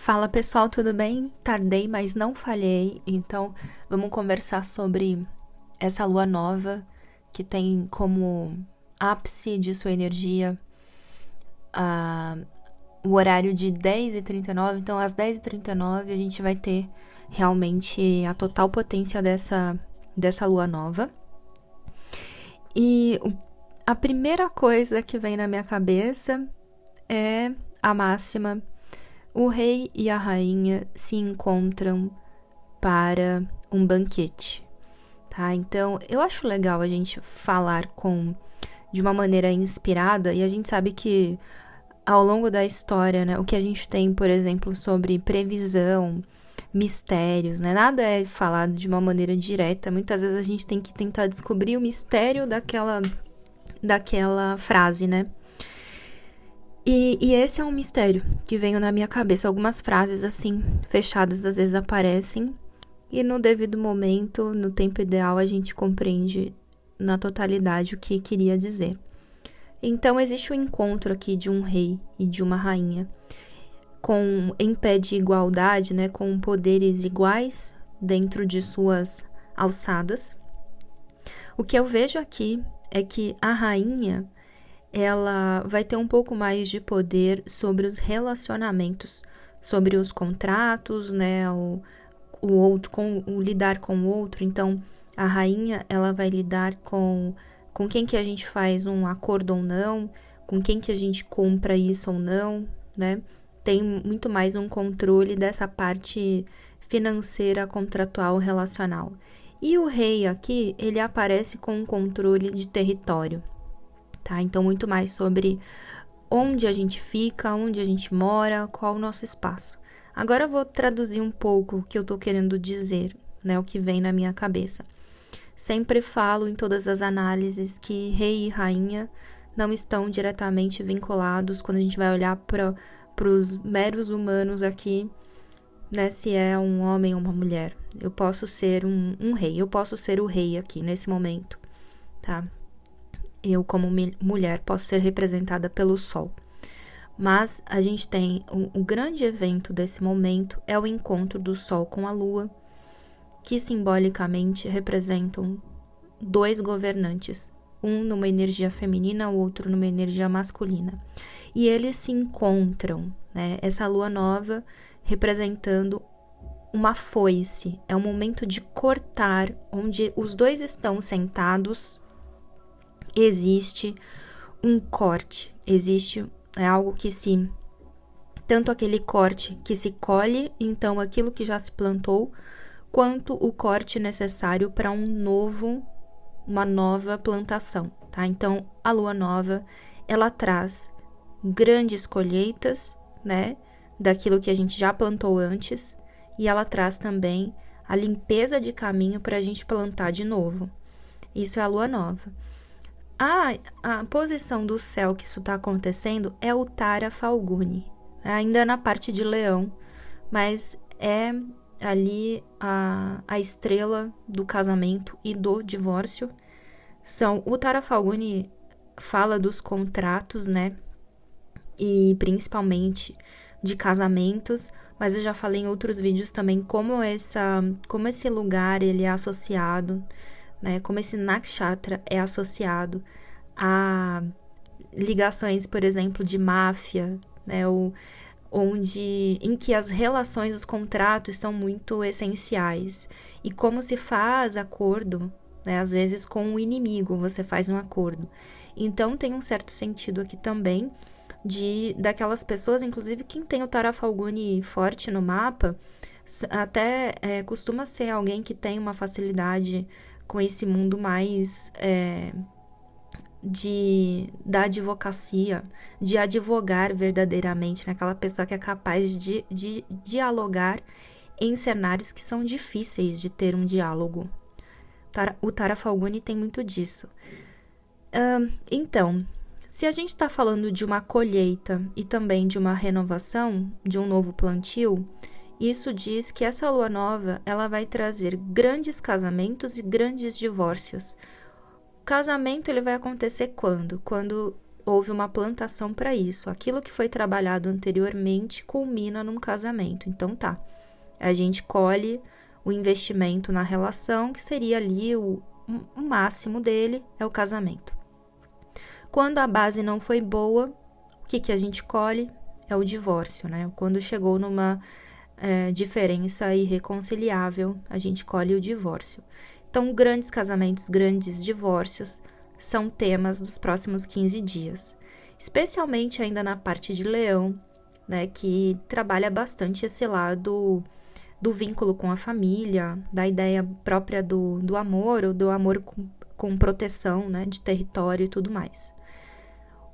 Fala pessoal, tudo bem? Tardei, mas não falhei. Então, vamos conversar sobre essa lua nova que tem como ápice de sua energia a, o horário de 10h39. Então, às 10h39 a gente vai ter realmente a total potência dessa lua nova. E a primeira coisa que vem na minha cabeça é a máxima: o rei e a rainha se encontram para um banquete, tá? Então, eu acho legal a gente falar de uma maneira inspirada, e a gente sabe que ao longo da história, né, o que a gente tem, por exemplo, sobre previsão, mistérios, né? Nada é falado de uma maneira direta. Muitas vezes a gente tem que tentar descobrir o mistério daquela frase, né? E esse é um mistério que veio na minha cabeça. Algumas frases assim, fechadas, às vezes aparecem. E no devido momento, no tempo ideal, a gente compreende na totalidade o que queria dizer. Então, existe o encontro aqui de um rei e de uma rainha, em pé de igualdade, né, com poderes iguais dentro de suas alçadas. O que eu vejo aqui é que a rainha, ela vai ter um pouco mais de poder sobre os relacionamentos, sobre os contratos, né, o outro, o lidar com o outro. Então, a rainha, ela vai lidar com quem que a gente faz um acordo ou não, com quem que a gente compra isso ou não, né? Tem muito mais um controle dessa parte financeira, contratual, relacional. E o rei aqui, ele aparece com um controle de território, tá? Então, muito mais sobre onde a gente fica, onde a gente mora, qual o nosso espaço. Agora eu vou traduzir um pouco o que eu tô querendo dizer, né? O que vem na minha cabeça. Sempre falo em todas as análises que rei e rainha não estão diretamente vinculados quando a gente vai olhar para os meros humanos aqui, né? Se é um homem ou uma mulher. Eu posso ser um rei, eu posso ser o rei aqui nesse momento, tá? Eu, como mulher, posso ser representada pelo sol. Mas a gente tem o grande evento desse momento é o encontro do sol com a lua, que simbolicamente representam dois governantes, um numa energia feminina, o outro numa energia masculina. E eles se encontram, né? Essa lua nova representando uma foice, é um momento de cortar, onde os dois estão sentados, existe um corte, existe algo que tanto aquele corte que se colhe, então aquilo que já se plantou, quanto o corte necessário para uma nova plantação, tá? Então, a lua nova, ela traz grandes colheitas, né, daquilo que a gente já plantou antes, e ela traz também a limpeza de caminho para a gente plantar de novo. Isso é a lua nova. A posição do céu que isso está acontecendo é o Tara Falguni, ainda na parte de Leão, mas é ali a estrela do casamento e do divórcio. O Tara Falguni fala dos contratos, né? E principalmente de casamentos, mas eu já falei em outros vídeos também como esse lugar ele é associado, né? Como esse nakshatra é associado a ligações, por exemplo, de máfia, né? Em que as relações, os contratos são muito essenciais. E como se faz acordo, né? Às vezes com o inimigo você faz um acordo. Então tem um certo sentido aqui também daquelas pessoas, inclusive quem tem o Tara Falguni forte no mapa, até costuma ser alguém que tem uma facilidade com esse mundo mais da advocacia, de advogar verdadeiramente, né? Aquela pessoa que é capaz de dialogar em cenários que são difíceis de ter um diálogo. O Tara Falguni tem muito disso. Então, se a gente está falando de uma colheita e também de uma renovação, de um novo plantio, isso diz que essa lua nova ela vai trazer grandes casamentos e grandes divórcios. O casamento ele vai acontecer quando? Quando houve uma plantação para isso. Aquilo que foi trabalhado anteriormente culmina num casamento. Então tá, a gente colhe o investimento na relação, que seria ali o máximo dele, é o casamento. Quando a base não foi boa, o que a gente colhe? É o divórcio, né? Quando chegou numa diferença irreconciliável, a gente colhe o divórcio. Então, grandes casamentos, grandes divórcios são temas dos próximos 15 dias. Especialmente ainda na parte de Leão, né? Que trabalha bastante esse lado do vínculo com a família, da ideia própria do amor, ou do amor com proteção, né? De território e tudo mais.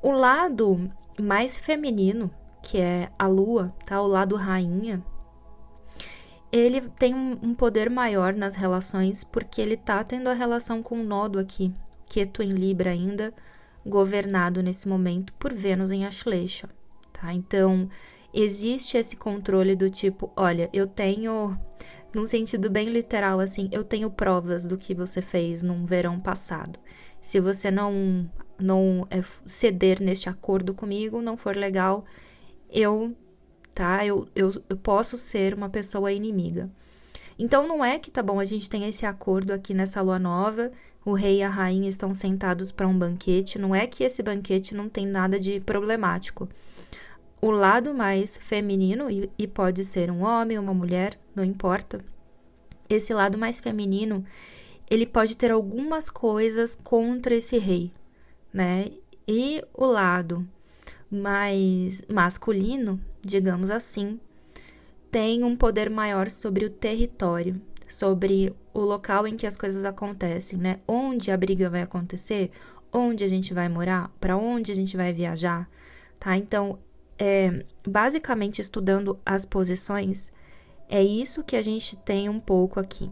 O lado mais feminino, que é a lua, tá? O lado rainha, ele tem um poder maior nas relações, porque ele tá tendo a relação com o nodo aqui, Queto em Libra ainda, governado nesse momento por Vênus em Ashleisha, tá? Então, existe esse controle do tipo, olha, eu tenho, num sentido bem literal assim, eu tenho provas do que você fez num verão passado. Se você não ceder neste acordo comigo, não for legal, eu posso ser uma pessoa inimiga. Então, não é que, tá bom, a gente tem esse acordo aqui nessa lua nova, o rei e a rainha estão sentados para um banquete, não é que esse banquete não tem nada de problemático. O lado mais feminino, e pode ser um homem, uma mulher, não importa, esse lado mais feminino, ele pode ter algumas coisas contra esse rei, né? E o lado mais masculino, digamos assim, tem um poder maior sobre o território, sobre o local em que as coisas acontecem, né? Onde a briga vai acontecer, onde a gente vai morar, para onde a gente vai viajar, tá? Então, basicamente estudando as posições, é isso que a gente tem um pouco aqui.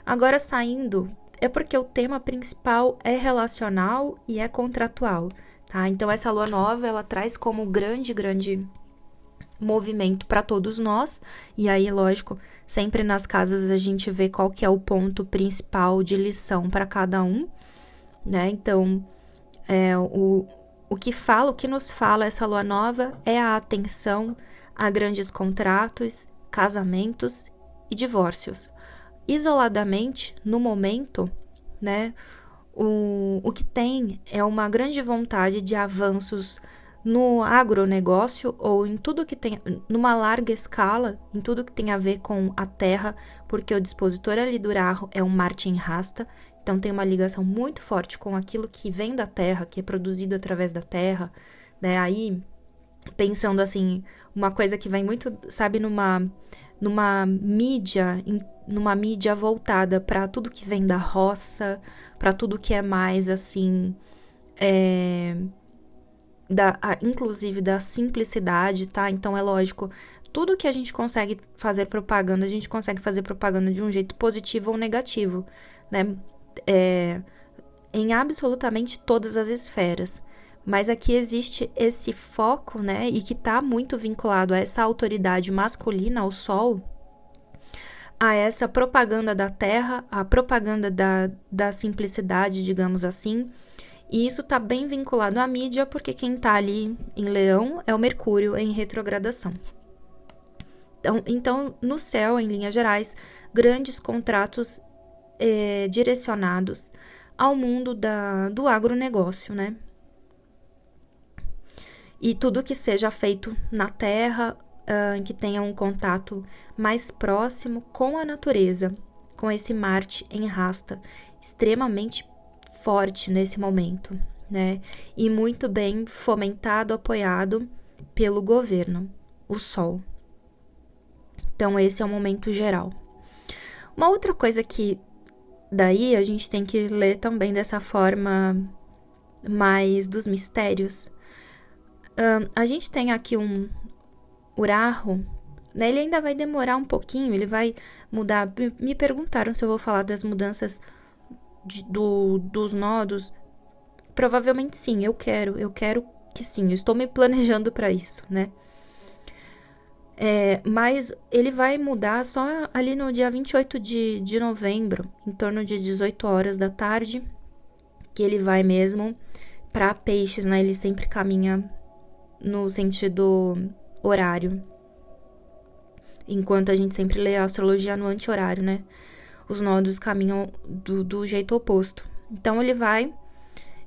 Agora, saindo, é porque o tema principal é relacional e é contratual, tá? Então, essa lua nova, ela traz como grande movimento para todos nós, e aí, lógico, sempre nas casas a gente vê qual que é o ponto principal de lição para cada um, né? Então, o que nos fala essa lua nova é a atenção a grandes contratos, casamentos e divórcios. Isoladamente, no momento, né, o que tem é uma grande vontade de avanços no agronegócio ou em tudo que tem, numa larga escala, em tudo que tem a ver com a terra, porque o dispositor ali do Rahu é um Marte em Rasta, então tem uma ligação muito forte com aquilo que vem da terra, que é produzido através da terra, né? Aí, pensando assim, uma coisa que vem muito, sabe, numa mídia voltada para tudo que vem da roça, para tudo que é mais assim, inclusive da simplicidade, tá? Então é lógico, tudo que a gente consegue fazer propaganda, a gente consegue fazer propaganda de um jeito positivo ou negativo, né? Em absolutamente todas as esferas. Mas aqui existe esse foco, né? E que tá muito vinculado a essa autoridade masculina, ao Sol, a essa propaganda da terra, a propaganda da simplicidade, digamos assim. E isso tá bem vinculado à mídia, porque quem tá ali em Leão é o Mercúrio em retrogradação. Então, no céu, em linhas gerais, grandes contratos direcionados ao mundo do agronegócio, né? E tudo que seja feito na terra, que tenha um contato mais próximo com a natureza, com esse Marte em Rasta, extremamente forte nesse momento, né? E muito bem fomentado, apoiado pelo governo, o Sol. Então, esse é o momento geral. Uma outra coisa que daí a gente tem que ler também dessa forma mais dos mistérios. A gente tem aqui um Rahu, né? Ele ainda vai demorar um pouquinho, ele vai mudar. Me perguntaram se eu vou falar das mudanças dos nodos. Provavelmente sim, eu quero que sim, eu estou me planejando para isso, né? Mas ele vai mudar só ali no dia 28 de novembro, em torno de 18 horas da tarde, que ele vai mesmo para peixes, né, ele sempre caminha no sentido horário, enquanto a gente sempre lê a astrologia no anti-horário, né? Os nodos caminham do jeito oposto. Então, ele vai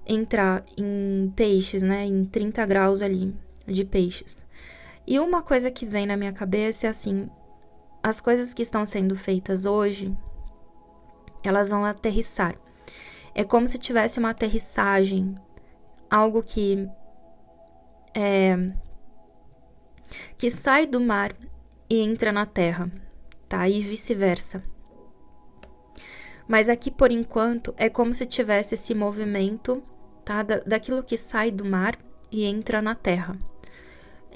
entrar em peixes, né? Em 30 graus ali de peixes. E uma coisa que vem na minha cabeça é assim, as coisas que estão sendo feitas hoje, elas vão aterrissar. É como se tivesse uma aterrissagem, algo que sai do mar e entra na terra, tá? E vice-versa. Mas aqui, por enquanto, é como se tivesse esse movimento, tá? Daquilo que sai do mar e entra na terra.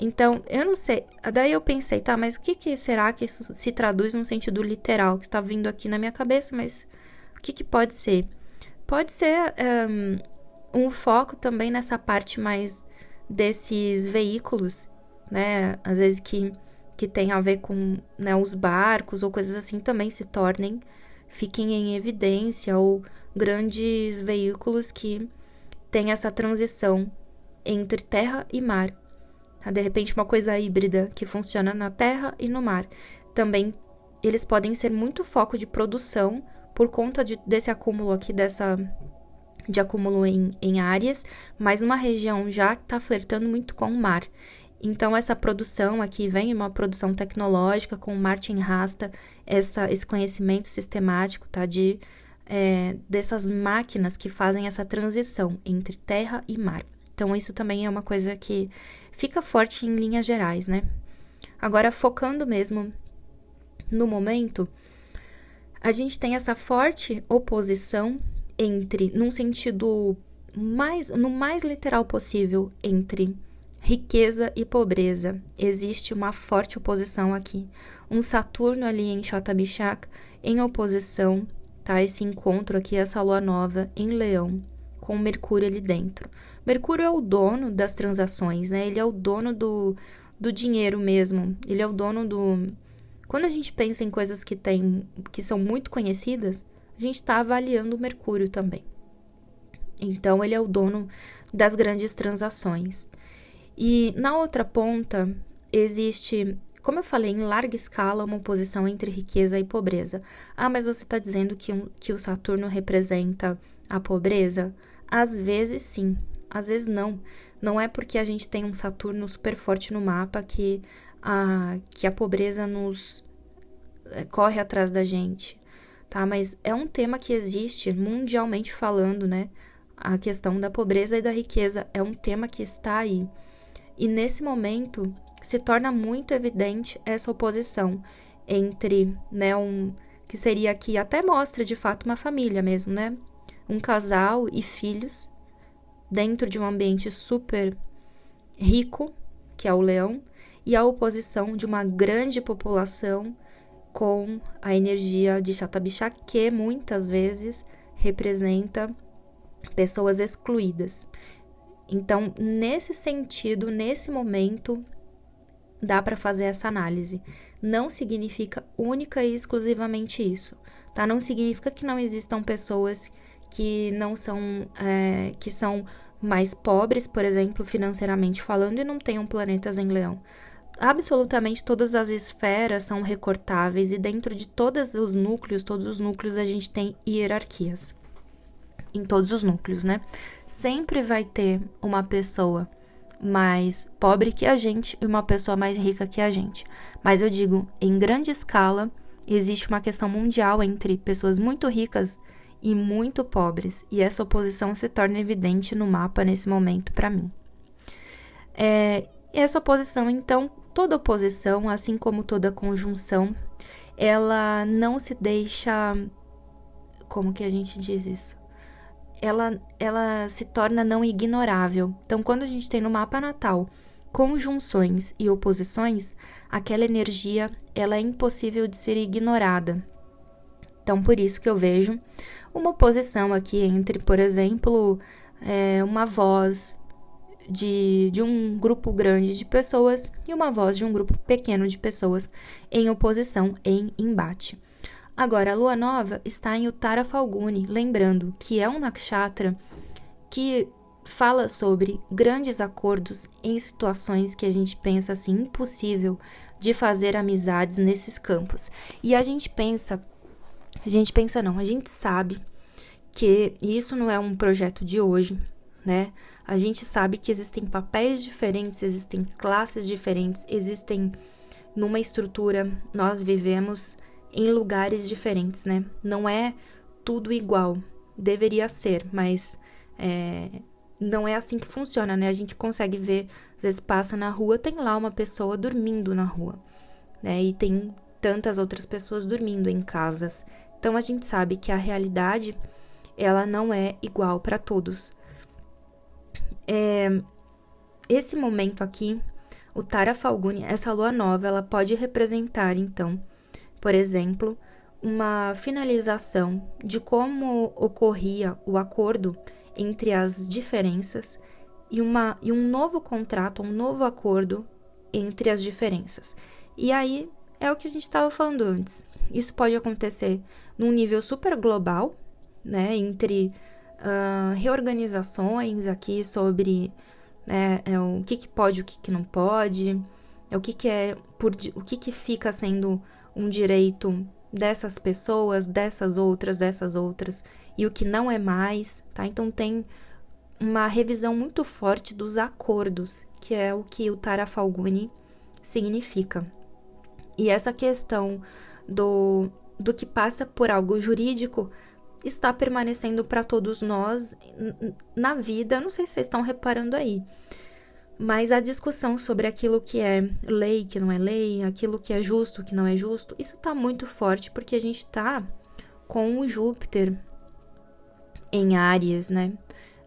Então, eu não sei. Daí eu pensei, tá, mas o que será que isso se traduz num sentido literal? Que tá vindo aqui na minha cabeça, mas o que pode ser? Pode ser um foco também nessa parte mais desses veículos, né? Às vezes que tem a ver com, né, os barcos ou coisas assim também fiquem em evidência, ou grandes veículos que têm essa transição entre terra e mar. Tá? De repente, uma coisa híbrida que funciona na terra e no mar. Também, eles podem ser muito foco de produção por conta desse acúmulo aqui, de acúmulo em áreas, mas numa região já que está flertando muito com o mar. Então, essa produção aqui vem uma produção tecnológica com o Martin Rasta, esse conhecimento sistemático, tá? Dessas máquinas que fazem essa transição entre terra e mar. Então, isso também é uma coisa que fica forte em linhas gerais, né? Agora, focando mesmo no momento, a gente tem essa forte oposição num sentido no mais literal possível, entre riqueza e pobreza. Existe uma forte oposição aqui. Um Saturno ali em Shatabishak em oposição, tá? Esse encontro aqui, essa lua nova em Leão, com Mercúrio ali dentro. Mercúrio é o dono das transações, né? Ele é o dono do dinheiro mesmo. Ele é o dono do... Quando a gente pensa em coisas que são muito conhecidas, a gente está avaliando o Mercúrio também. Então, ele é o dono das grandes transações. E na outra ponta, existe, como eu falei, em larga escala, uma oposição entre riqueza e pobreza. Ah, mas você está dizendo que o Saturno representa a pobreza? Às vezes sim, às vezes não. Não é porque a gente tem um Saturno super forte no mapa que a pobreza corre atrás da gente, tá? Mas é um tema que existe mundialmente falando, né? A questão da pobreza e da riqueza é um tema que está aí. E nesse momento se torna muito evidente essa oposição entre, né, que seria aqui, até mostra de fato uma família mesmo, né? Um casal e filhos dentro de um ambiente super rico, que é o Leão, e a oposição de uma grande população com a energia de Shatabishak, que muitas vezes representa pessoas excluídas. Então, nesse sentido, nesse momento, dá para fazer essa análise. Não significa única e exclusivamente isso, tá? Não significa que não existam pessoas que não são, que são mais pobres, por exemplo, financeiramente falando, e não tenham planetas em Leão. Absolutamente todas as esferas são recortáveis, e dentro de todos os núcleos a gente tem hierarquias. Em todos os núcleos, né? Sempre vai ter uma pessoa mais pobre que a gente e uma pessoa mais rica que a gente. Mas eu digo, em grande escala, existe uma questão mundial entre pessoas muito ricas e muito pobres. E essa oposição se torna evidente no mapa nesse momento para mim. Essa oposição, então, toda oposição, assim como toda conjunção, ela não se deixa... Como que a gente diz isso? Ela se torna não ignorável. Então, quando a gente tem no mapa natal conjunções e oposições, aquela energia ela é impossível de ser ignorada. Então, por isso que eu vejo uma oposição aqui entre, por exemplo, uma voz de um grupo grande de pessoas e uma voz de um grupo pequeno de pessoas em oposição, em embate. Agora, a lua nova está em Uttara Falguni, lembrando que é um nakshatra que fala sobre grandes acordos em situações que a gente pensa assim, impossível de fazer amizades nesses campos. E a gente sabe que isso não é um projeto de hoje, né? A gente sabe que existem papéis diferentes, existem classes diferentes, existem numa estrutura, nós vivemos em lugares diferentes, né? Não é tudo igual, deveria ser, mas não é assim que funciona, né? A gente consegue ver, às vezes passa na rua, tem lá uma pessoa dormindo na rua, né? E tem tantas outras pessoas dormindo em casas. Então a gente sabe que a realidade, ela não é igual para todos. Esse momento aqui, o Tara Falguni, essa lua nova, ela pode representar, então, por exemplo, uma finalização de como ocorria o acordo entre as diferenças e um novo contrato, um novo acordo entre as diferenças. E aí é o que a gente estava falando antes. Isso pode acontecer num nível super global, né, entre reorganizações aqui sobre o que pode, o que não pode, o que fica sendo um direito dessas pessoas, dessas outras, e o que não é mais, tá? Então tem uma revisão muito forte dos acordos, que é o que o Tara Falguni significa. E essa questão do que passa por algo jurídico está permanecendo para todos nós na vida. Não sei se vocês estão reparando aí, mas a discussão sobre aquilo que é lei, que não é lei, aquilo que é justo, que não é justo, isso está muito forte porque a gente está com o Júpiter em Áries, né?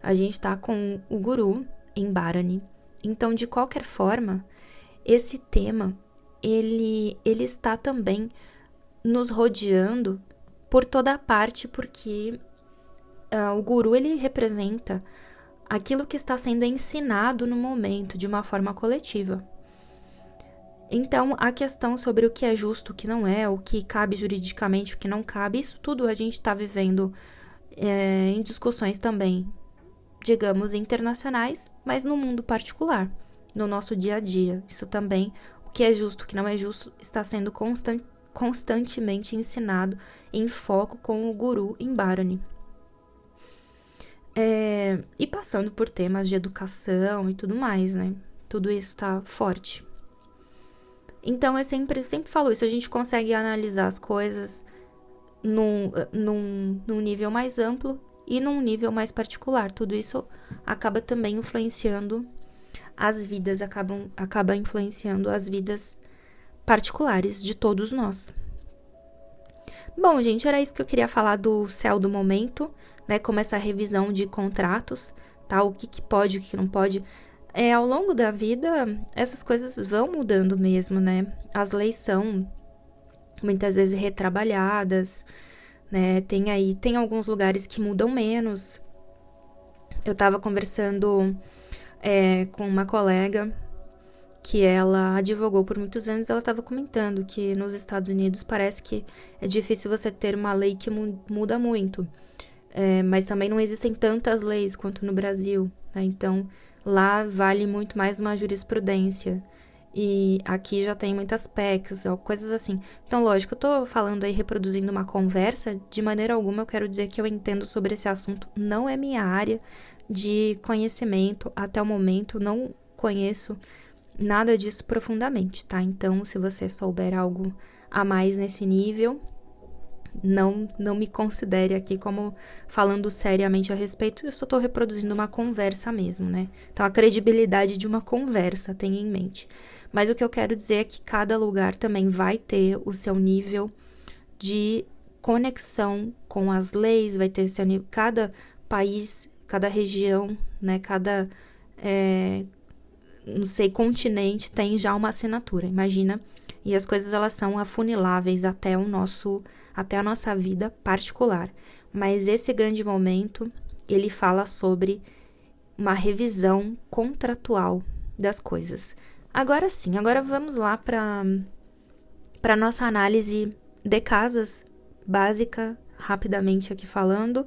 A gente está com o Guru em Bharani. Então, de qualquer forma, esse tema, ele está também nos rodeando por toda a parte, porque o Guru, ele representa aquilo que está sendo ensinado no momento, de uma forma coletiva. Então, a questão sobre o que é justo, o que não é, o que cabe juridicamente, o que não cabe, isso tudo a gente está vivendo em discussões também, digamos, internacionais, mas no mundo particular, no nosso dia a dia. Isso também, o que é justo, o que não é justo, está sendo constantemente ensinado em foco com o Guru em Bharani. E passando por temas de educação e tudo mais, né? Tudo isso está forte. Então, eu sempre falo isso, a gente consegue analisar as coisas num nível mais amplo e num nível mais particular. Tudo isso acaba também influenciando as vidas, acaba influenciando as vidas particulares de todos nós. Bom, gente, era isso que eu queria falar do céu do momento, né? Como essa revisão de contratos, tá? O que pode, o que não pode. Ao longo da vida, essas coisas vão mudando mesmo, né? As leis são muitas vezes retrabalhadas, né? Tem alguns lugares que mudam menos. Eu tava conversando com uma colega que ela advogou por muitos anos. Ela estava comentando que nos Estados Unidos parece que é difícil você ter uma lei que muda muito, mas também não existem tantas leis quanto no Brasil, né? Então lá vale muito mais uma jurisprudência. E aqui já tem muitas PECs, coisas assim. Então, lógico, eu tô falando aí, reproduzindo uma conversa. De maneira alguma eu quero dizer que eu entendo sobre esse assunto. Não é minha área de conhecimento. Até o momento, não conheço nada disso profundamente, tá? Então, se você souber algo a mais nesse nível, não me considere aqui como falando seriamente a respeito. Eu só tô reproduzindo uma conversa mesmo, né? Então, a credibilidade de uma conversa, tenha em mente. Mas o que eu quero dizer é que cada lugar também vai ter o seu nível de conexão com as leis, vai ter seu nível, cada país, cada região, né? Cada, não sei, continente tem já uma assinatura, imagina. E as coisas, elas são afuniláveis até a nossa vida particular. Mas esse grande momento, ele fala sobre uma revisão contratual das coisas. Agora sim, agora vamos lá para nossa análise de casas básica, rapidamente aqui falando.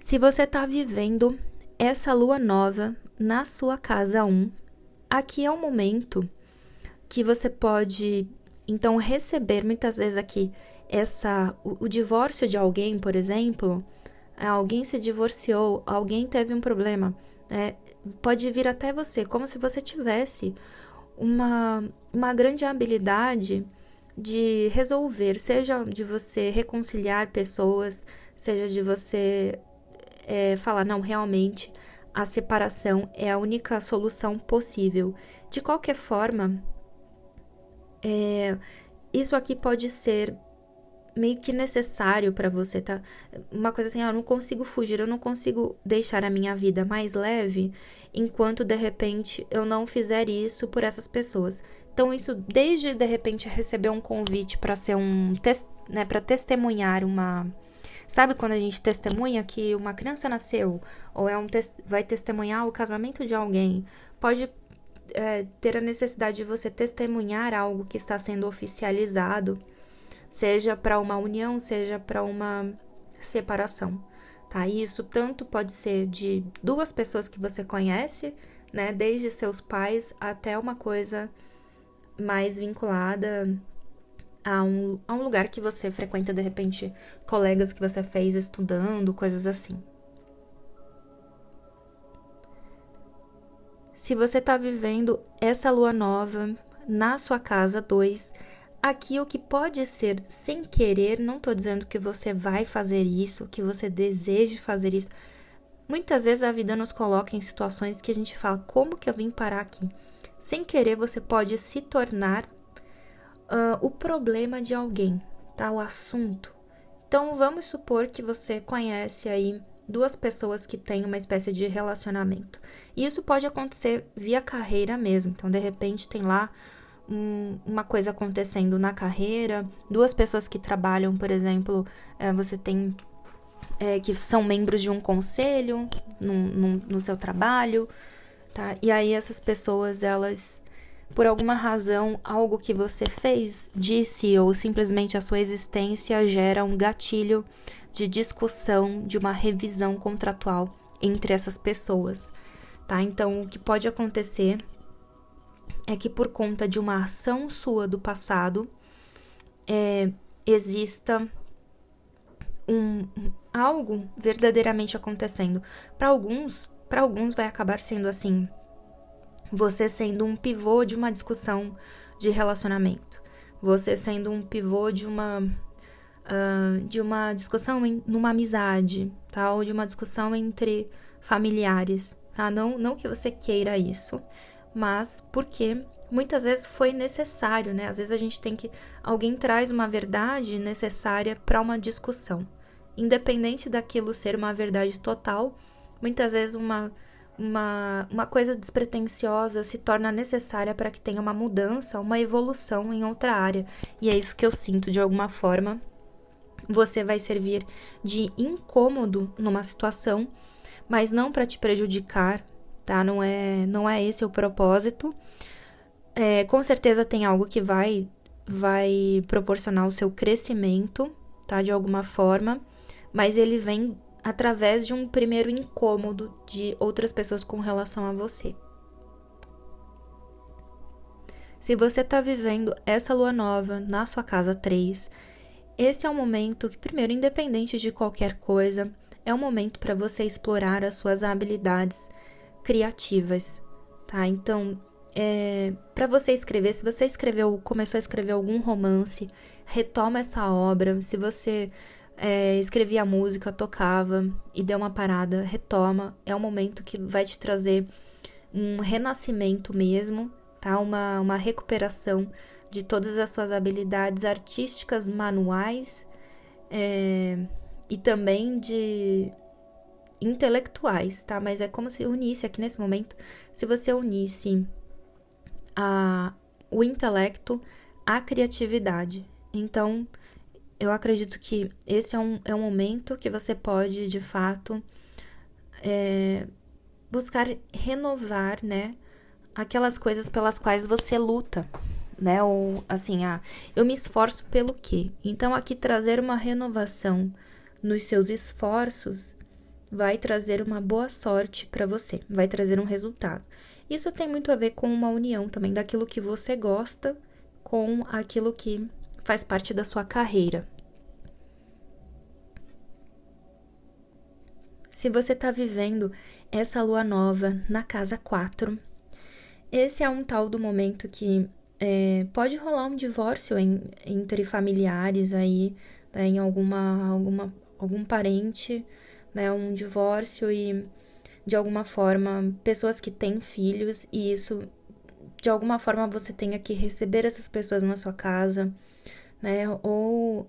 Se você está vivendo essa lua nova na sua casa 1, aqui é o momento que você pode, então, receber muitas vezes aqui o divórcio de alguém, por exemplo. Alguém se divorciou, alguém teve um problema, pode vir até você, como se você tivesse uma grande habilidade de resolver, seja de você reconciliar pessoas, seja de você falar, não, realmente a separação é a única solução possível. De qualquer forma, isso aqui pode ser meio que necessário para você, tá? Uma coisa assim, eu não consigo fugir, eu não consigo deixar a minha vida mais leve enquanto, de repente, eu não fizer isso por essas pessoas. Então, isso, desde, de repente, receber um convite para ser para testemunhar uma... Sabe quando a gente testemunha que uma criança nasceu? Ou vai testemunhar o casamento de alguém? Pode ter a necessidade de você testemunhar algo que está sendo oficializado, seja para uma união, seja para uma separação, tá? Isso tanto pode ser de duas pessoas que você conhece, né? Desde seus pais até uma coisa mais vinculada a um lugar que você frequenta, de repente, colegas que você fez estudando, coisas assim. Se você está vivendo essa lua nova na sua casa 2, aqui o que pode ser sem querer, não estou dizendo que você vai fazer isso, que você deseje fazer isso. Muitas vezes a vida nos coloca em situações que a gente fala, como que eu vim parar aqui? Sem querer, você pode se tornar o problema de alguém, tá? O assunto. Então, vamos supor que você conhece aí duas pessoas que têm uma espécie de relacionamento. E isso pode acontecer via carreira mesmo. Então, de repente, tem lá uma coisa acontecendo na carreira, duas pessoas que trabalham, por exemplo, você tem que são membros de um conselho no seu trabalho, tá? E aí essas pessoas, elas, por alguma razão, algo que você fez, disse, ou simplesmente a sua existência gera um gatilho de discussão, de uma revisão contratual entre essas pessoas, tá? Então, o que pode acontecer é que por conta de uma ação sua do passado, exista algo verdadeiramente acontecendo. Para alguns vai acabar sendo assim, você sendo um pivô de uma discussão de relacionamento, você sendo um pivô de uma discussão numa amizade, tá? Ou de uma discussão entre familiares, tá? Não que você queira isso, mas porque muitas vezes foi necessário, né? Às vezes a gente alguém traz uma verdade necessária para uma discussão. Independente daquilo ser uma verdade total, muitas vezes uma coisa despretensiosa se torna necessária para que tenha uma mudança, uma evolução em outra área. E é isso que eu sinto, de alguma forma. Você vai servir de incômodo numa situação, mas não para te prejudicar, tá? Não é esse o propósito. Com certeza tem algo que vai proporcionar o seu crescimento, tá? De alguma forma, mas ele vem através de um primeiro incômodo de outras pessoas com relação a você. Se você está vivendo essa lua nova na sua casa 3, esse é um momento que, primeiro, independente de qualquer coisa, é um momento para você explorar as suas habilidades criativas, tá? Então, para você escrever, se você começou a escrever algum romance, retoma essa obra. Se você escrevia música, tocava e deu uma parada, retoma. É um momento que vai te trazer um renascimento mesmo, tá? Uma recuperação de todas as suas habilidades artísticas, manuais, e também de intelectuais, tá? Mas é como se unisse aqui nesse momento, se você unisse o intelecto à criatividade. Então, eu acredito que esse é um momento que você pode, de fato, buscar renovar, né, aquelas coisas pelas quais você luta, né? Ou assim, eu me esforço pelo quê? Então, aqui trazer uma renovação nos seus esforços vai trazer uma boa sorte para você, vai trazer um resultado. Isso tem muito a ver com uma união também daquilo que você gosta com aquilo que faz parte da sua carreira. Se você está vivendo essa lua nova na casa 4, esse é um tal do momento que pode rolar um divórcio entre familiares aí, né, em algum parente, né, um divórcio e, de alguma forma, pessoas que têm filhos e isso, de alguma forma, você tenha que receber essas pessoas na sua casa, né, ou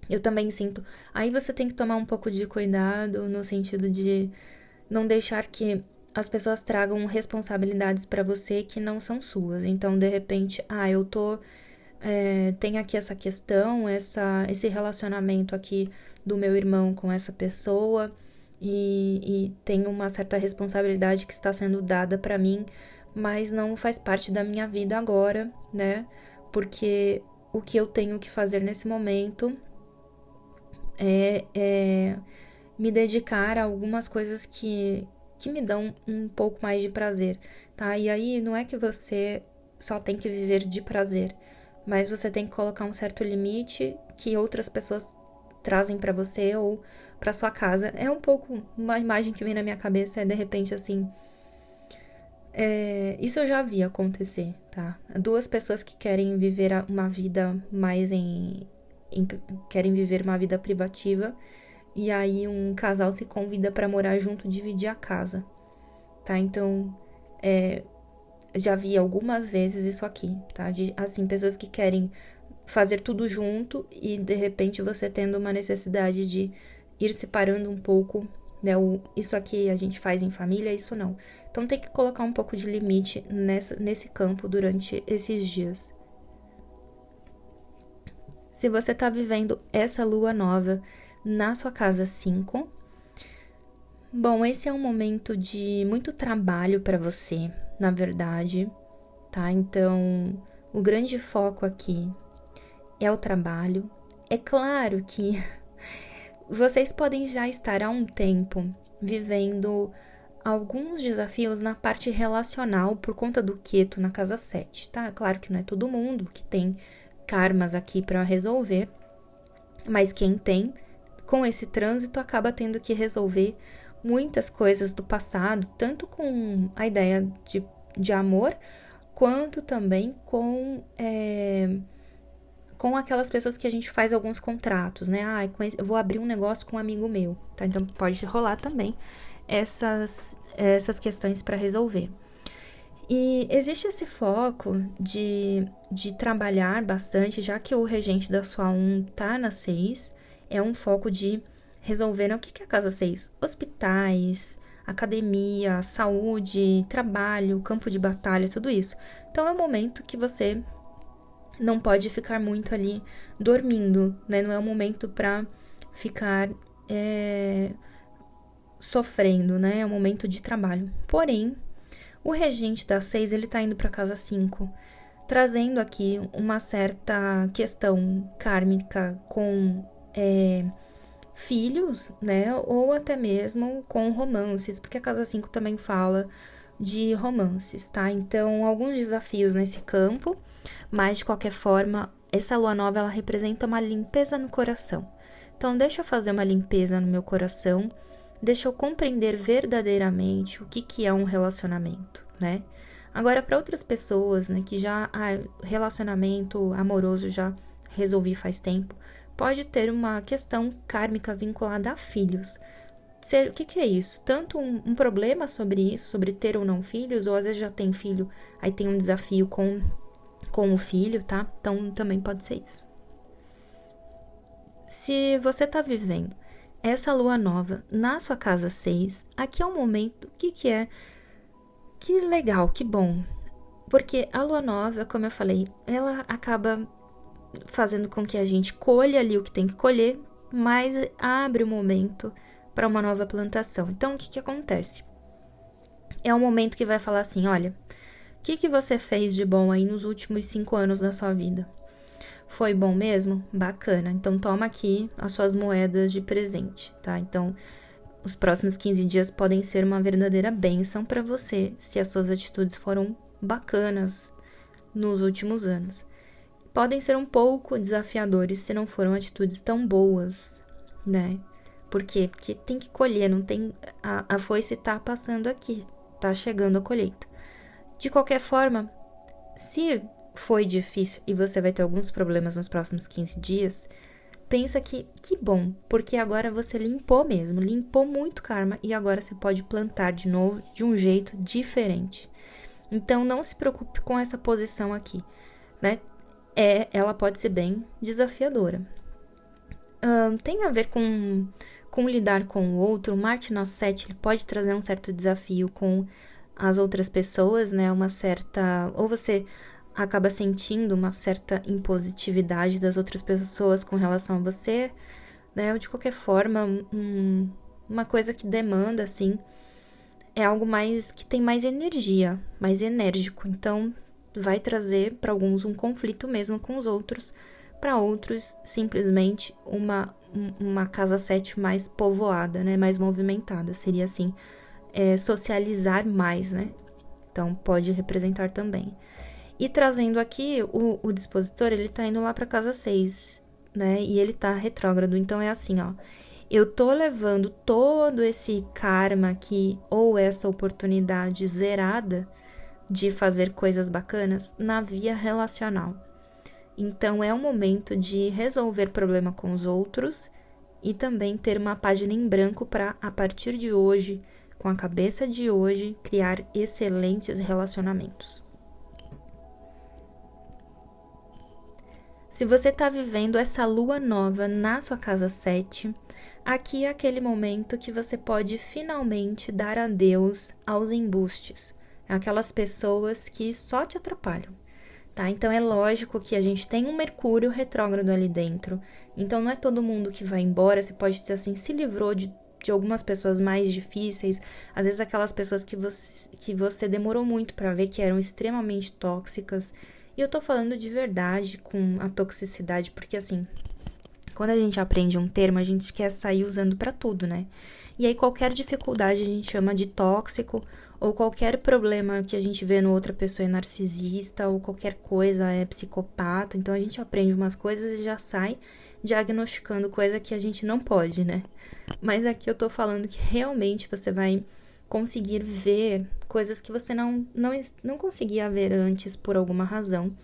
eu também sinto. Aí você tem que tomar um pouco de cuidado no sentido de não deixar que as pessoas tragam responsabilidades para você que não são suas. Então, de repente, eu tenho aqui essa questão, esse relacionamento aqui do meu irmão com essa pessoa e tem uma certa responsabilidade que está sendo dada para mim, mas não faz parte da minha vida agora, né? Porque o que eu tenho que fazer nesse momento é me dedicar a algumas coisas que me dão um pouco mais de prazer, tá? E aí não é que você só tem que viver de prazer, mas você tem que colocar um certo limite que outras pessoas trazem pra você ou pra sua casa. É um pouco uma imagem que vem na minha cabeça, de repente assim. Isso eu já vi acontecer, tá? Duas pessoas que querem viver uma vida mais querem viver uma vida privativa. E aí um casal se convida para morar junto, dividir a casa, tá? Então, já vi algumas vezes isso aqui, tá? Assim, pessoas que querem fazer tudo junto e de repente você tendo uma necessidade de ir separando um pouco, né? Isso aqui a gente faz em família, isso não. Então tem que colocar um pouco de limite nesse campo durante esses dias. Se você tá vivendo essa lua nova na sua casa 5, bom, esse é um momento de muito trabalho para você, na verdade, tá? Então, o grande foco aqui é o trabalho. É claro que vocês podem já estar há um tempo vivendo alguns desafios na parte relacional por conta do Ketu na casa 7, tá? Claro que não é todo mundo que tem karmas aqui para resolver, mas quem tem, com esse trânsito, acaba tendo que resolver muitas coisas do passado, tanto com a ideia de amor, quanto também com aquelas pessoas que a gente faz alguns contratos, né? Eu vou abrir um negócio com um amigo meu, tá? Então pode rolar também essas questões para resolver. E existe esse foco de trabalhar bastante, já que o regente da sua 1 tá na 6, é um foco de resolver, né? O que é a casa 6? Hospitais, academia, saúde, trabalho, campo de batalha, tudo isso. Então é um momento que você não pode ficar muito ali dormindo, né? Não é um momento para ficar sofrendo, né? É um momento de trabalho. Porém, o regente da 6, ele tá indo para casa 5, trazendo aqui uma certa questão kármica com filhos, né? Ou até mesmo com romances, porque a casa 5 também fala de romances, tá? Então, alguns desafios nesse campo, mas de qualquer forma, essa lua nova, ela representa uma limpeza no coração. Então, deixa eu fazer uma limpeza no meu coração, deixa eu compreender verdadeiramente o que é um relacionamento, né? Agora, para outras pessoas, né, que já relacionamento amoroso já resolvi faz tempo, pode ter uma questão kármica vinculada a filhos. O que é isso? Tanto um problema sobre isso, sobre ter ou não filhos, ou às vezes já tem filho, aí tem um desafio com o filho, tá? Então, também pode ser isso. Se você tá vivendo essa lua nova na sua casa 6, aqui é um momento, o que é? Que legal, que bom. Porque a lua nova, como eu falei, ela acaba fazendo com que a gente colha ali o que tem que colher, mas abre o momento para uma nova plantação. Então, o que acontece? É um momento que vai falar assim, olha, o que você fez de bom aí nos últimos 5 anos da sua vida? Foi bom mesmo? Bacana. Então, toma aqui as suas moedas de presente, tá? Então, os próximos 15 dias podem ser uma verdadeira bênção para você se as suas atitudes foram bacanas nos últimos anos. Podem ser um pouco desafiadores se não foram atitudes tão boas, né? Por quê? Porque tem que colher, não tem... A foice tá passando aqui, tá chegando a colheita. De qualquer forma, se foi difícil e você vai ter alguns problemas nos próximos 15 dias, pensa que bom, porque agora você limpou mesmo, limpou muito karma e agora você pode plantar de novo de um jeito diferente. Então, não se preocupe com essa posição aqui, né? Ela pode ser bem desafiadora. Tem a ver com lidar com o outro. Marte na 7, ele pode trazer um certo desafio com as outras pessoas, né? Uma certa... Ou você acaba sentindo uma certa impositividade das outras pessoas com relação a você, né? Ou de qualquer forma, uma coisa que demanda, assim, é algo mais que tem mais energia, mais enérgico. Então, vai trazer para alguns um conflito mesmo com os outros, para outros simplesmente uma casa 7 mais povoada, né, mais movimentada, seria assim, socializar mais, né, então pode representar também. E trazendo aqui, o dispositor, ele tá indo lá para casa 6, né, e ele tá retrógrado, então é assim, ó, eu tô levando todo esse karma aqui, ou essa oportunidade zerada, de fazer coisas bacanas na via relacional. Então, é o momento de resolver problema com os outros e também ter uma página em branco para, a partir de hoje, com a cabeça de hoje, criar excelentes relacionamentos. Se você está vivendo essa lua nova na sua casa 7, aqui é aquele momento que você pode finalmente dar adeus aos embustes, aquelas pessoas que só te atrapalham, tá? Então, é lógico que a gente tem um Mercúrio retrógrado ali dentro, então não é todo mundo que vai embora, você pode dizer assim, se livrou de algumas pessoas mais difíceis, às vezes aquelas pessoas que você demorou muito para ver que eram extremamente tóxicas, e eu tô falando de verdade com a toxicidade, porque assim, quando a gente aprende um termo, a gente quer sair usando para tudo, né? E aí qualquer dificuldade a gente chama de tóxico, ou qualquer problema que a gente vê no outra pessoa é narcisista, ou qualquer coisa é psicopata. Então, a gente aprende umas coisas e já sai diagnosticando coisa que a gente não pode, né? Mas aqui eu tô falando que realmente você vai conseguir ver coisas que você não conseguia ver antes por alguma razão.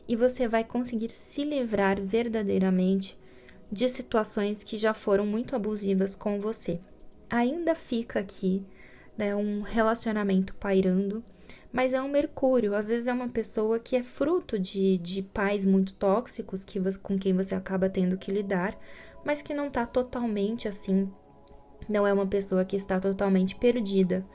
E você vai conseguir se livrar verdadeiramente de situações que já foram muito abusivas com você. Ainda fica aqui, né, um relacionamento pairando, mas é um Mercúrio, às vezes é uma pessoa que é fruto de pais muito tóxicos com quem você acaba tendo que lidar, mas que não tá totalmente assim, não é uma pessoa que está totalmente perdida,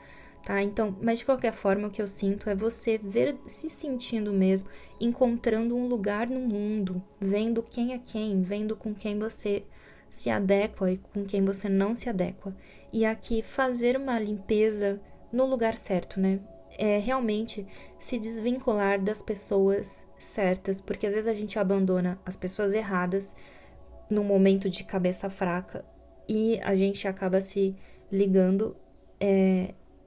tá? Então, mas de qualquer forma, o que eu sinto é você se sentindo mesmo, encontrando um lugar no mundo, vendo quem é quem, vendo com quem você se adequa e com quem você não se adequa. E aqui fazer uma limpeza no lugar certo, né? É realmente se desvincular das pessoas certas, porque às vezes a gente abandona as pessoas erradas num momento de cabeça fraca e a gente acaba se ligando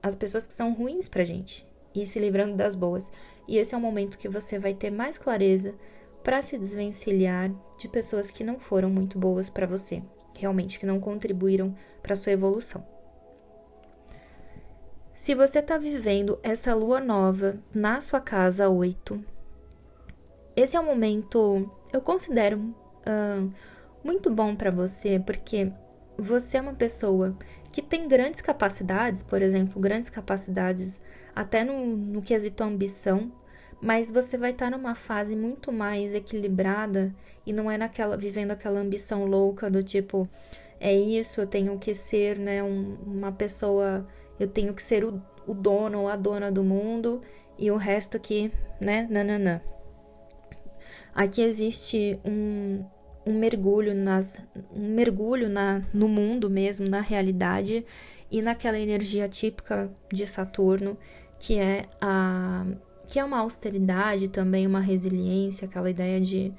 às pessoas que são ruins pra gente e se livrando das boas. E esse é o momento que você vai ter mais clareza para se desvencilhar de pessoas que não foram muito boas para você, realmente que não contribuíram para sua evolução. Se você está vivendo essa lua nova na sua casa 8, esse é um momento, eu considero muito bom para você, porque você é uma pessoa que tem grandes capacidades, por exemplo, grandes capacidades até no quesito ambição, mas você vai estar numa fase muito mais equilibrada e não é vivendo aquela ambição louca do tipo, é isso, eu tenho que ser, né, uma pessoa, eu tenho que ser o dono ou a dona do mundo e o resto aqui, né, nananã. Aqui existe um mergulho no mundo mesmo, na realidade e naquela energia típica de Saturno, que é uma austeridade também, uma resiliência, aquela ideia de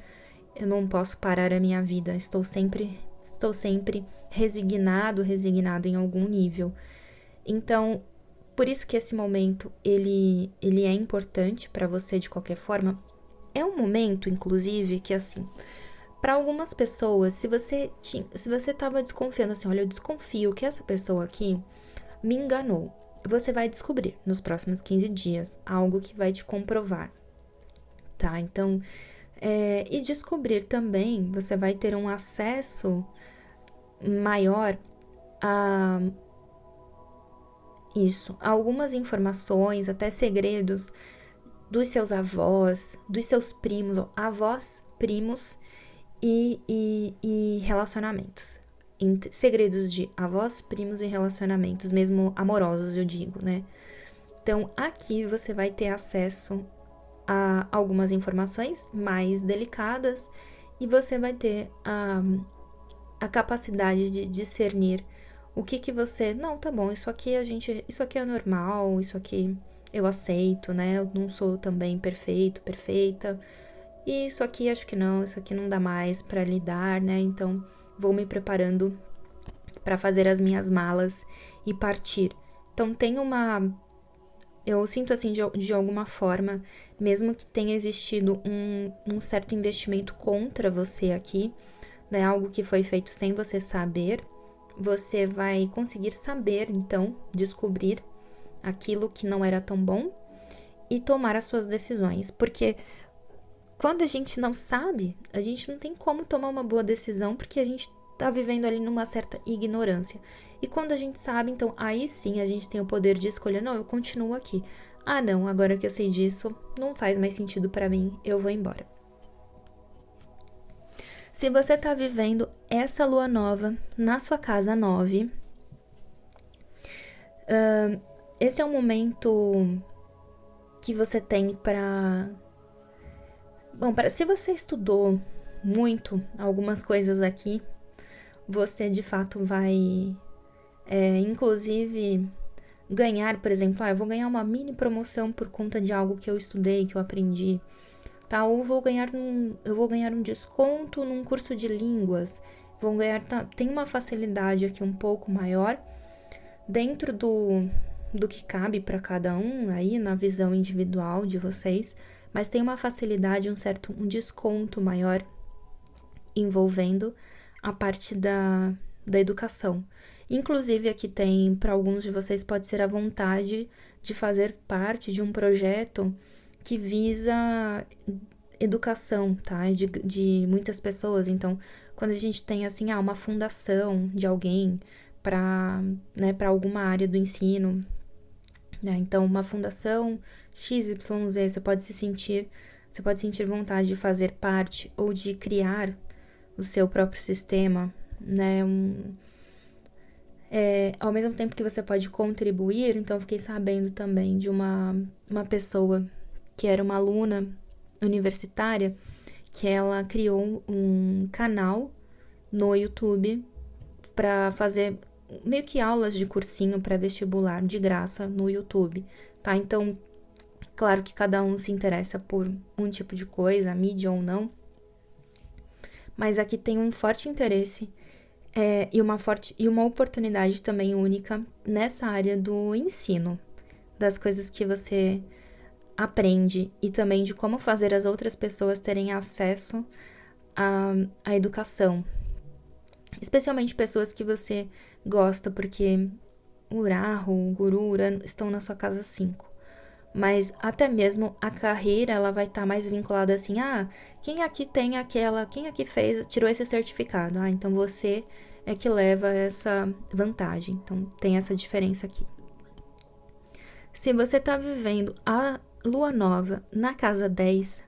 eu não posso parar a minha vida, estou sempre resignado em algum nível. Então, por isso que esse momento, ele é importante para você de qualquer forma. É um momento, inclusive, que assim, para algumas pessoas, se você estava desconfiando assim, olha, eu desconfio que essa pessoa aqui me enganou. Você vai descobrir nos próximos 15 dias algo que vai te comprovar, tá? Então, e descobrir também, você vai ter um acesso maior a isso, a algumas informações, até segredos dos seus avós, dos seus primos, ou avós, primos e relacionamentos. Segredos de avós, primos e relacionamentos, mesmo amorosos, eu digo, né? Então, aqui você vai ter acesso a algumas informações mais delicadas e você vai ter a capacidade de discernir o que você... Não, tá bom, isso aqui é normal, isso aqui eu aceito, né? Eu não sou também perfeito, perfeita. E isso aqui acho que não, isso aqui não dá mais pra lidar, né? Então, vou me preparando pra fazer as minhas malas e partir. Então, eu sinto assim, de alguma forma, mesmo que tenha existido um certo investimento contra você aqui, né? Algo que foi feito sem você saber, você vai conseguir saber, então, descobrir aquilo que não era tão bom e tomar as suas decisões. Porque quando a gente não sabe, a gente não tem como tomar uma boa decisão, porque a gente tá vivendo ali numa certa ignorância. E quando a gente sabe, então aí sim a gente tem o poder de escolher, não, eu continuo aqui. Ah, não, agora que eu sei disso, não faz mais sentido pra mim, eu vou embora. Se você tá vivendo essa lua nova na sua casa 9, esse é um momento que você tem pra... Bom, se você estudou muito algumas coisas aqui, você de fato vai, inclusive, ganhar, por exemplo, eu vou ganhar uma mini promoção por conta de algo que eu estudei, que eu aprendi, tá? Ou eu vou ganhar um desconto num curso de línguas, tem uma facilidade aqui um pouco maior dentro do que cabe para cada um aí na visão individual de vocês, mas tem uma facilidade, um desconto maior envolvendo a parte da educação. Inclusive, aqui tem, para alguns de vocês, pode ser a vontade de fazer parte de um projeto que visa educação, tá? De muitas pessoas. Então, quando a gente tem, assim, uma fundação de alguém para alguma área do ensino, né? Então, uma fundação XYZ, você pode sentir vontade de fazer parte ou de criar o seu próprio sistema, né? Ao mesmo tempo que você pode contribuir, então eu fiquei sabendo também de uma pessoa que era uma aluna universitária, que ela criou um canal no YouTube para fazer meio que aulas de cursinho para vestibular de graça no YouTube, tá? Então, claro que cada um se interessa por um tipo de coisa, mídia ou não, mas aqui tem um forte interesse e uma oportunidade também única nessa área do ensino, das coisas que você aprende e também de como fazer as outras pessoas terem acesso à educação. Especialmente pessoas que você gosta, porque o Rahu, o Guru, Urano estão na sua casa 5. Mas até mesmo a carreira, ela vai estar mais vinculada assim, quem aqui tirou esse certificado? Então você é que leva essa vantagem. Então tem essa diferença aqui. Se você está vivendo a lua nova na casa 10,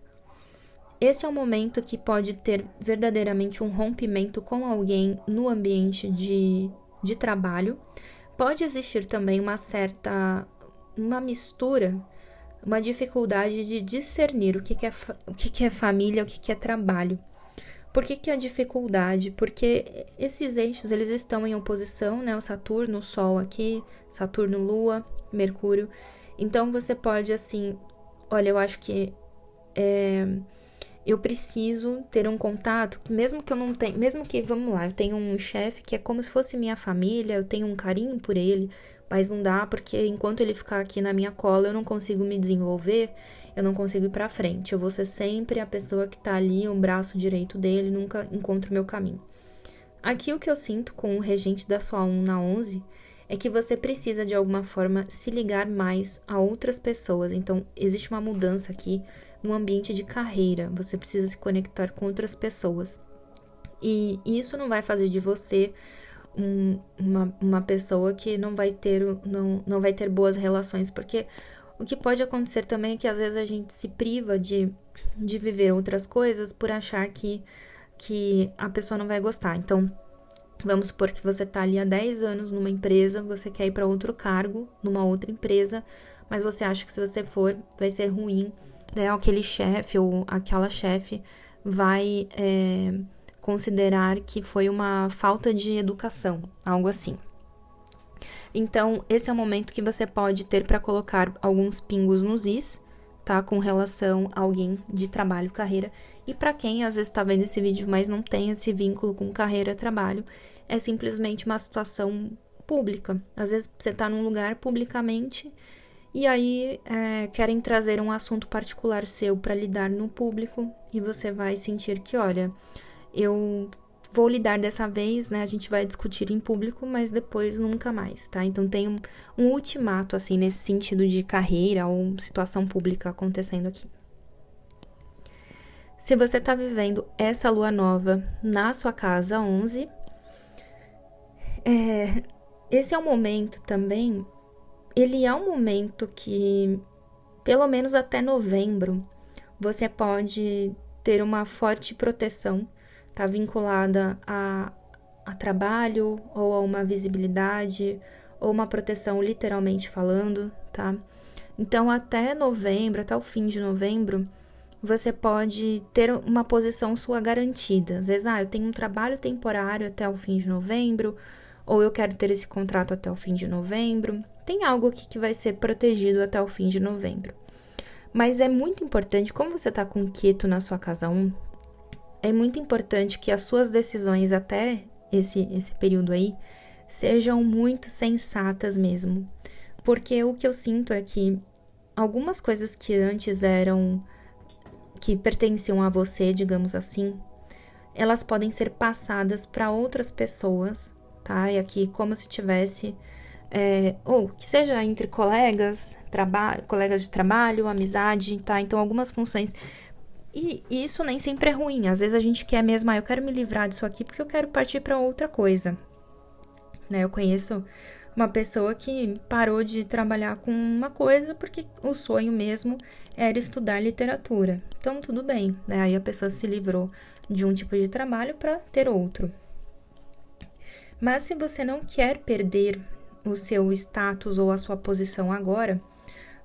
esse é um momento que pode ter verdadeiramente um rompimento com alguém no ambiente de trabalho. Pode existir também uma mistura, uma dificuldade de discernir o que é família, o que é trabalho. Por que a dificuldade? Porque esses eixos, eles estão em oposição, né? O Saturno, o Sol aqui, Saturno, Lua, Mercúrio. Então, você pode, assim, olha, eu acho que eu preciso ter um contato, mesmo que eu não tenha, mesmo que, vamos lá, eu tenho um chefe que é como se fosse minha família, eu tenho um carinho por ele, mas não dá porque enquanto ele ficar aqui na minha cola, eu não consigo me desenvolver, eu não consigo ir pra frente. Eu vou ser sempre a pessoa que tá ali, o braço direito dele, nunca encontro o meu caminho. Aqui o que eu sinto com o regente da sua 1 na 11 é que você precisa de alguma forma se ligar mais a outras pessoas. Então, existe uma mudança aqui no ambiente de carreira. Você precisa se conectar com outras pessoas. E isso não vai fazer de você uma pessoa que não vai ter boas relações, porque o que pode acontecer também é que às vezes a gente se priva de viver outras coisas por achar que a pessoa não vai gostar. Então, vamos supor que você tá ali há 10 anos numa empresa, você quer ir para outro cargo, numa outra empresa, mas você acha que se você for, vai ser ruim, né? Aquele chefe ou aquela chefe vai considerar que foi uma falta de educação, algo assim. Então, esse é o momento que você pode ter para colocar alguns pingos nos is, tá? Com relação a alguém de trabalho, carreira. E para quem às vezes está vendo esse vídeo, mas não tem esse vínculo com carreira, trabalho, é simplesmente uma situação pública. Às vezes você está num lugar publicamente e aí querem trazer um assunto particular seu para lidar no público e você vai sentir que, olha, eu vou lidar dessa vez, né? A gente vai discutir em público, mas depois nunca mais, tá? Então tem um ultimato, assim, nesse sentido de carreira ou situação pública acontecendo aqui. Se você tá vivendo essa lua nova na sua casa 11, esse é um momento também, ele é um momento que, pelo menos até novembro, você pode ter uma forte proteção, tá vinculada a trabalho, ou a uma visibilidade, ou uma proteção literalmente falando, tá? Então, até novembro, até o fim de novembro, você pode ter uma posição sua garantida. Às vezes, eu tenho um trabalho temporário até o fim de novembro, ou eu quero ter esse contrato até o fim de novembro. Tem algo aqui que vai ser protegido até o fim de novembro. Mas é muito importante, como você tá com quieto na sua casa 1, é muito importante que as suas decisões até esse período aí sejam muito sensatas mesmo. Porque o que eu sinto é que algumas coisas que antes que pertenciam a você, digamos assim, elas podem ser passadas para outras pessoas, tá? E aqui como se tivesse, ou que seja entre colegas de trabalho, amizade, tá? Então algumas funções. E isso nem sempre é ruim. Às vezes a gente quer mesmo, eu quero me livrar disso aqui porque eu quero partir para outra coisa, né? Eu conheço uma pessoa que parou de trabalhar com uma coisa porque o sonho mesmo era estudar literatura. Então, tudo bem, né? Aí a pessoa se livrou de um tipo de trabalho para ter outro. Mas se você não quer perder o seu status ou a sua posição agora,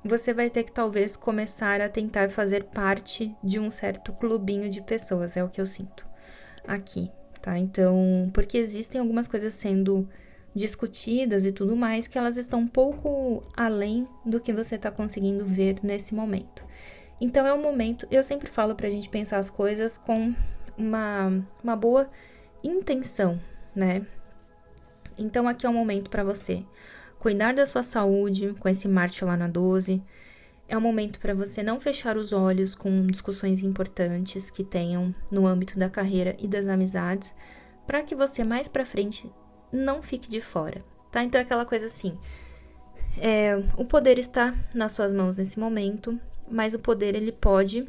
você vai ter que talvez começar a tentar fazer parte de um certo clubinho de pessoas, é o que eu sinto aqui, tá? Então, porque existem algumas coisas sendo discutidas e tudo mais, que elas estão um pouco além do que você está conseguindo ver nesse momento. Então, é um momento, eu sempre falo pra gente pensar as coisas com uma boa intenção, né? Então, aqui é um momento para você cuidar da sua saúde, com esse Marte lá na 12. É um momento para você não fechar os olhos com discussões importantes que tenham no âmbito da carreira e das amizades, para que você mais para frente não fique de fora, tá? Então é aquela coisa assim, o poder está nas suas mãos nesse momento, mas o poder ele pode,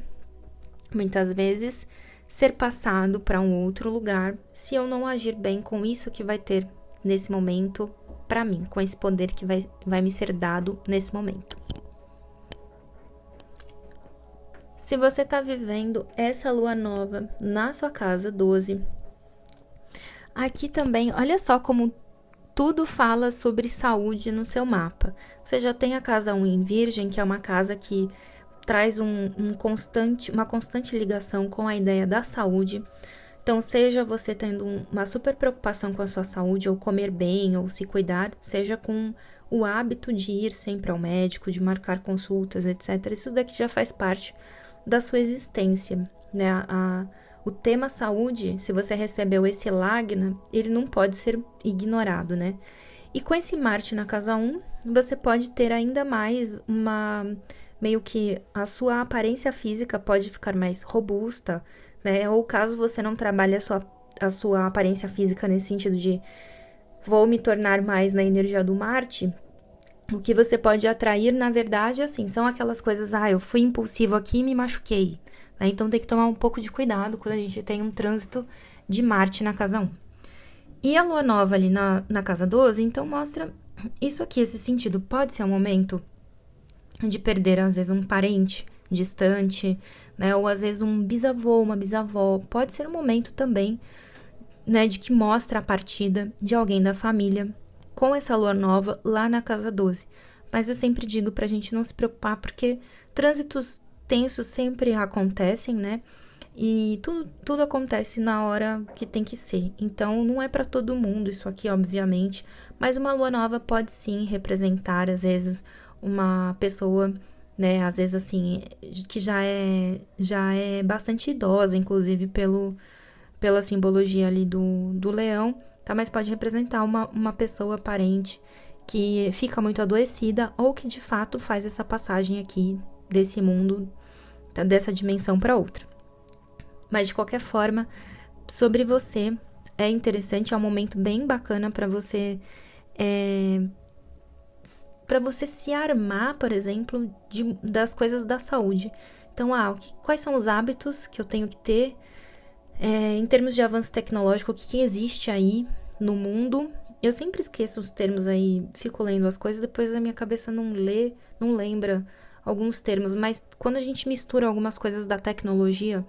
muitas vezes, ser passado para um outro lugar se eu não agir bem com isso que vai ter nesse momento para mim, com esse poder que vai me ser dado nesse momento. Se você está vivendo essa lua nova na sua casa 12, aqui também, olha só como tudo fala sobre saúde no seu mapa. Você já tem a casa 1 em Virgem, que é uma casa que traz uma constante ligação com a ideia da saúde. Então, seja você tendo uma super preocupação com a sua saúde, ou comer bem, ou se cuidar, seja com o hábito de ir sempre ao médico, de marcar consultas, etc. Isso daqui já faz parte da sua existência, né? O tema saúde, se você recebeu esse Lagna, ele não pode ser ignorado, né? E com esse Marte na casa 1, você pode ter ainda mais meio que a sua aparência física pode ficar mais robusta, né? Ou caso você não trabalhe a sua aparência física nesse sentido de vou me tornar mais na energia do Marte, o que você pode atrair, na verdade, assim, são aquelas coisas, eu fui impulsivo aqui e me machuquei, né? Então tem que tomar um pouco de cuidado quando a gente tem um trânsito de Marte na casa 1. E a lua nova ali na casa 12, então mostra isso aqui, esse sentido. Pode ser um momento de perder, às vezes, um parente distante, né? Ou às vezes um bisavô, uma bisavó. Pode ser um momento também, né, de que mostra a partida de alguém da família com essa lua nova lá na casa 12. Mas eu sempre digo pra gente não se preocupar, porque trânsitos tensos sempre acontecem, né? E tudo acontece na hora que tem que ser. Então, não é pra todo mundo isso aqui, obviamente. Mas uma lua nova pode sim representar, às vezes, uma pessoa, né? Às vezes, assim, que já é bastante idosa, inclusive, pela simbologia ali do leão, tá? Mas pode representar uma pessoa parente que fica muito adoecida ou que, de fato, faz essa passagem aqui desse mundo, tá? Dessa dimensão para outra. Mas, de qualquer forma, sobre você, é interessante, é um momento bem bacana para você se armar, por exemplo, das coisas da saúde. Então, quais são os hábitos que eu tenho que ter em termos de avanço tecnológico, o que existe aí no mundo? Eu sempre esqueço os termos aí, fico lendo as coisas, depois a minha cabeça não lembra alguns termos, mas quando a gente mistura algumas coisas da tecnologia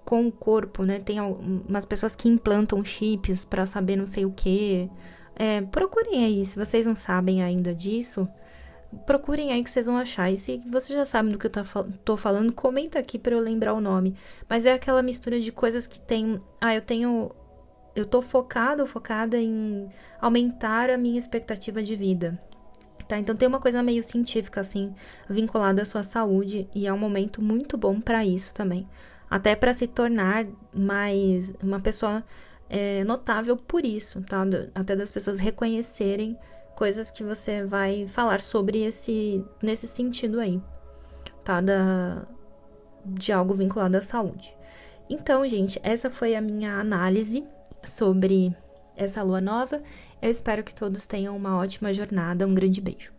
com o corpo, né? Tem umas pessoas que implantam chips pra saber não sei o quê. Procurem aí, se vocês não sabem ainda disso, procurem aí que vocês vão achar. E se você já sabe do que eu tô falando, comenta aqui pra eu lembrar o nome. Mas é aquela mistura de coisas que tem... eu tô focada em aumentar a minha expectativa de vida. Tá? Então tem uma coisa meio científica, assim, vinculada à sua saúde. E é um momento muito bom pra isso também. Até para se tornar mais uma pessoa notável por isso, tá? Até das pessoas reconhecerem coisas que você vai falar sobre nesse sentido aí, tá? De algo vinculado à saúde. Então, gente, essa foi a minha análise sobre essa lua nova. Eu espero que todos tenham uma ótima jornada. Um grande beijo.